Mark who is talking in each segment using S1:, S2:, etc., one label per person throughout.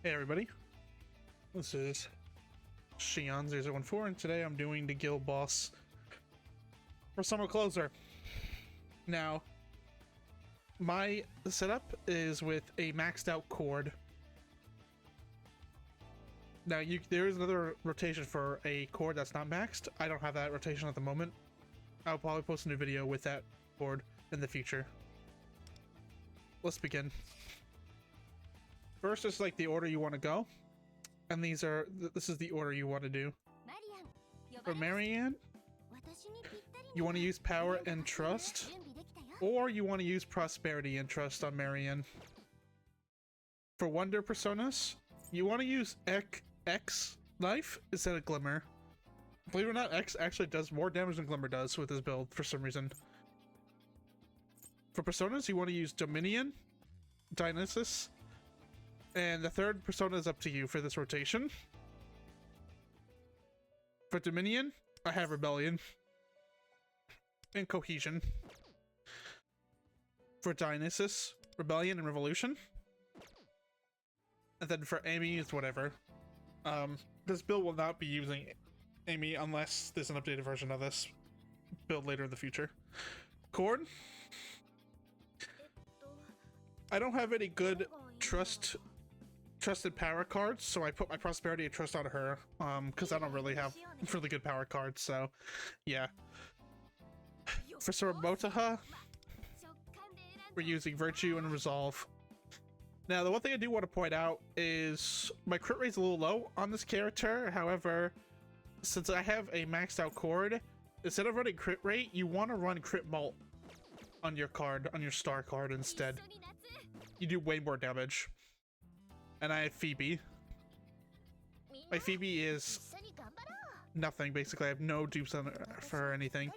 S1: Hey everybody, this is Shion014 and today I'm doing the guild boss for Summer Closer. Now, my setup is with a maxed out chord. Now, there is another rotation for a chord that's not maxed. I don't have that rotation at the moment. I'll probably post a new video with that chord in the future. Let's begin. First is like the order you want to go, and this is the order you want to do. For Marianne, you want to use Power and Trust, or you want to use Prosperity and Trust on Marianne. For Wonder Personas, you want to use X Knife instead of Glimmer. Believe it or not, X actually does more damage than Glimmer does with this build for some reason. For Personas, you want to use Dominion, Dionysus, and the third persona is up to you for this rotation. For Dominion, I have Rebellion and Cohesion. For Dionysus, Rebellion and Revolution. And then for Amy, it's whatever. This build will not be using Amy unless there's an updated version of this build later in the future. Chord. I don't have any good trusted power cards, so I put my Prosperity and Trust on her, because I don't really have really good power cards, so yeah. For Soromotaha, we're using Virtue and Resolve. Now, the one thing I do want to point out is my crit rate's a little low on this character. However, since I have a maxed out chord, instead of running crit rate, you want to run crit mult on your card, on your star card instead. You do way more damage. And I have Phoebe. My Phoebe is nothing, basically. I have no dupes on for anything.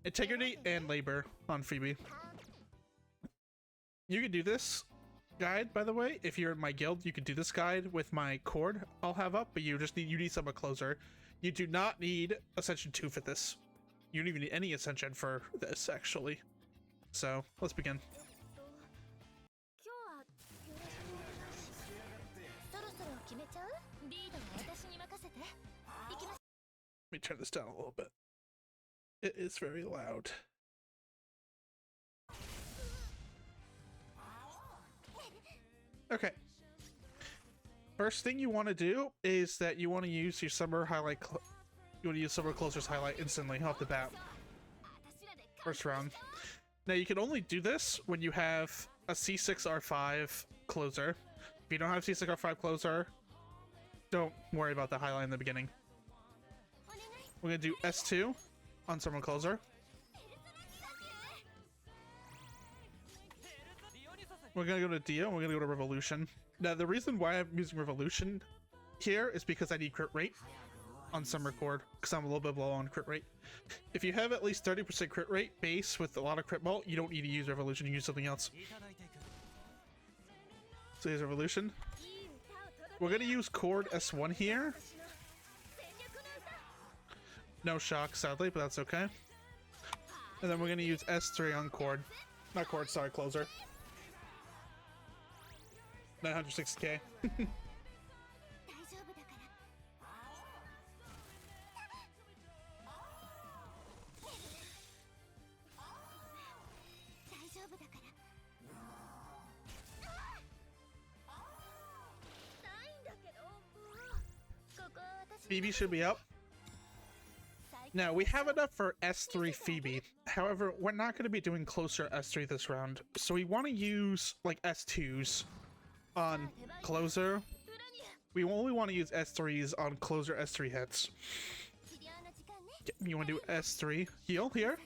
S1: Integrity and Labor on Phoebe. You can do this guide, by the way. If you're in my guild, you can do this guide with my chord I'll have up, but you need Summer Closer. You do not need Ascension 2 for this. You don't even need any Ascension for this, actually. So, let's begin. Let me turn this down a little bit. It is very loud. Okay. First thing you want to do is that you want to use your Summer highlight. You want to use Summer Closer's highlight instantly off the bat. First round. Now you can only do this when you have a C6R5 closer. If you don't have C6R5 closer, don't worry about the highlight in the beginning. We're gonna do S2 on Summer Closer. We're gonna go to Dio, and we're gonna go to Revolution. Now, the reason why I'm using Revolution here is because I need crit rate on Summer Chord, because I'm a little bit low on crit rate. If you have at least 30% crit rate base with a lot of crit mult, you don't need to use Revolution, you can use something else. So here's Revolution. We're gonna use Chord S1 here. No shock, sadly, but that's okay. And then we're gonna use S3 on Chord. Not Chord, sorry, Closer. 960k. Phoebe should be up. Now, we have enough for S3 Phoebe. However, we're not going to be doing Closer S3 this round. So we want to use, like, S2s on Closer. We only want to use S3s on Closer S3 hits. You want to do S3 heal here?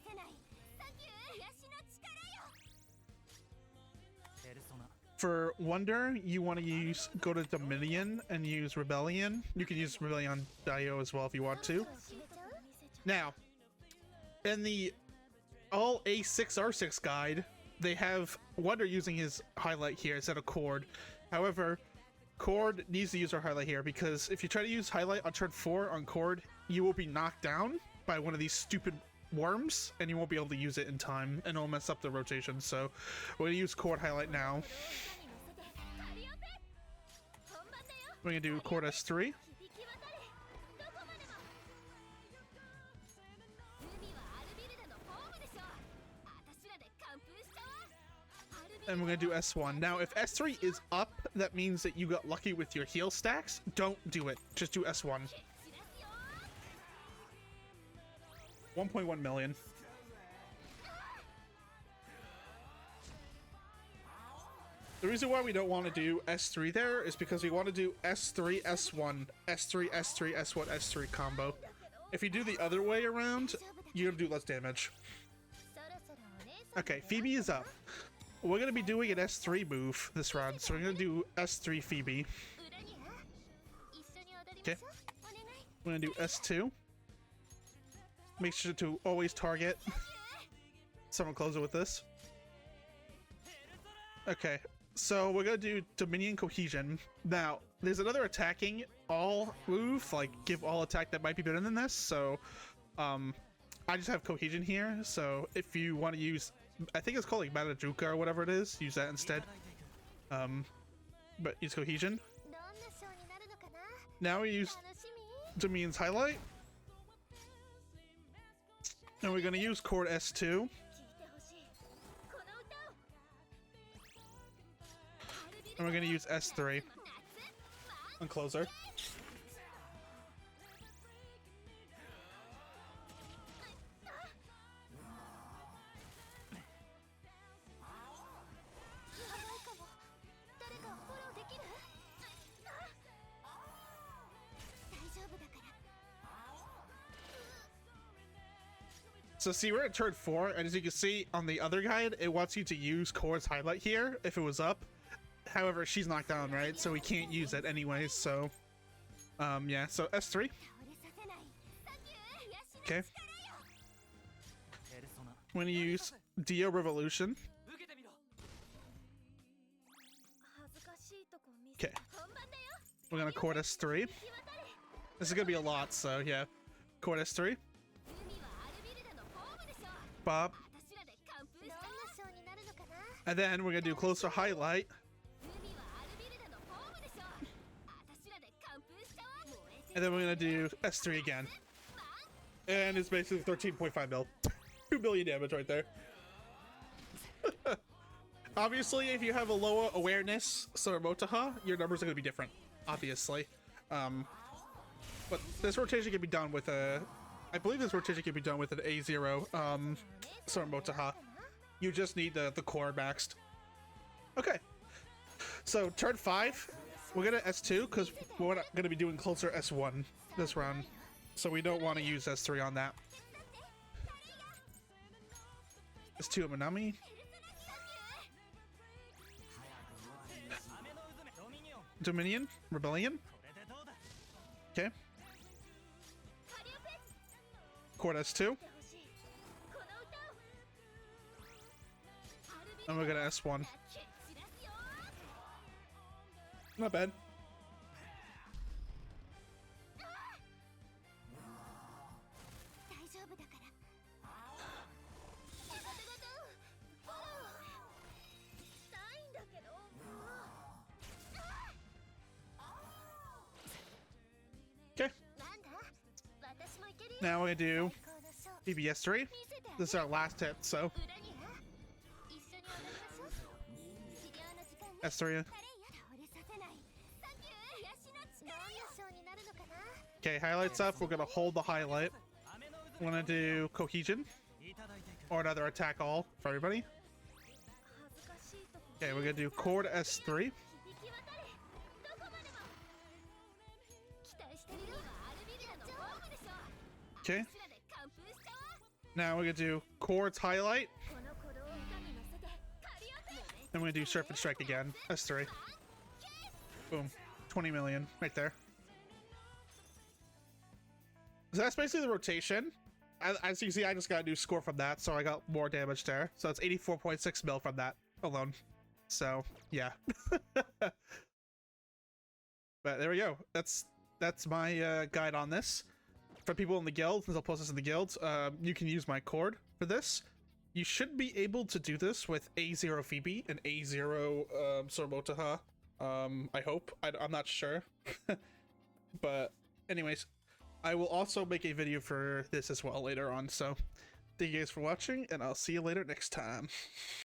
S1: For Wonder, you want to go to Dominion and use Rebellion. You can use Rebellion on Dio as well if you want to. Now, in the all A6R6 guide, they have Wonder using his highlight here instead of Chord. However, Chord needs to use our highlight here because if you try to use highlight on turn 4 on Chord, you will be knocked down by one of these stupid worms and you won't be able to use it in time and it'll mess up the rotation. So we're gonna use Chord highlight now. We're gonna do chord S3. And we're gonna do S1. Now, if S3 is up, that means that you got lucky with your heal stacks. Don't do it. Just do S1. 1.1 million. The reason why we don't want to do S3 there is because we want to do S3, S1, S3, S3, S1, S3 combo. If you do the other way around, you're gonna do less damage. Okay, Phoebe is up. We're gonna be doing an S3 move this round, so we're gonna do S3 Phoebe. Okay. We're gonna do S2. Make sure to always target someone closer with this. Okay, so we're gonna do Dominion Cohesion. Now, there's another attacking all move, like give all attack that might be better than this, so I just have Cohesion here, so if you want to use, I think it's called like Matajuka or whatever it is, use that instead. But use Cohesion. Now we use Dominion's Highlight. And we're gonna use Chord S2. And we're gonna use S3 on closer. So see, we're at turn 4, and as you can see on the other guide, it wants you to use Chord's Highlight here if it was up. However, she's knocked down, right? So we can't use it anyways, so... yeah, so S3. Okay. I'm gonna use Dio Revolution. Okay. We're gonna Chord S3. This is gonna be a lot, so yeah. Chord S3. Bob. And then we're gonna do Closer Highlight. And then we're gonna do S3 again. And it's basically 13.5 mil. 2 billion damage right there. Obviously, if you have a lower awareness Suramotaha, your numbers are gonna be different. Obviously. But this rotation can be done with a... I believe this rotation can be done with an A0 Suramotaha. You just need the core maxed. Okay. So turn 5, we're gonna S2 because we're not gonna be doing closer S1 this round. So we don't want to use S3 on that. S2 Minami. Dominion? Rebellion? Okay. Chord S2. And we're gonna S1. Not bad. Okay. Now we're gonna do BBS3. This is our last hit, so S3. Okay, highlights up. We're gonna hold the highlight. We're gonna do Cohesion or another attack all for everybody. Okay, we're gonna do Chord S3. Okay. Now we're gonna do Chord's Highlight. And we're gonna do Serpent Strike again. S3. Boom. 20 million right there. So that's basically the rotation. As you can see, I just got a new score from that, so I got more damage there. So it's 84.6 mil from that alone. So, yeah. But there we go. That's my guide on this. For people in the guild, since I'll post this in the guild, you can use my chord for this. You should be able to do this with A0 Phoebe and A0 Suramotaha I hope. I'm not sure. But anyways, I will also make a video for this as well later on. So thank you guys for watching, and I'll see you later next time.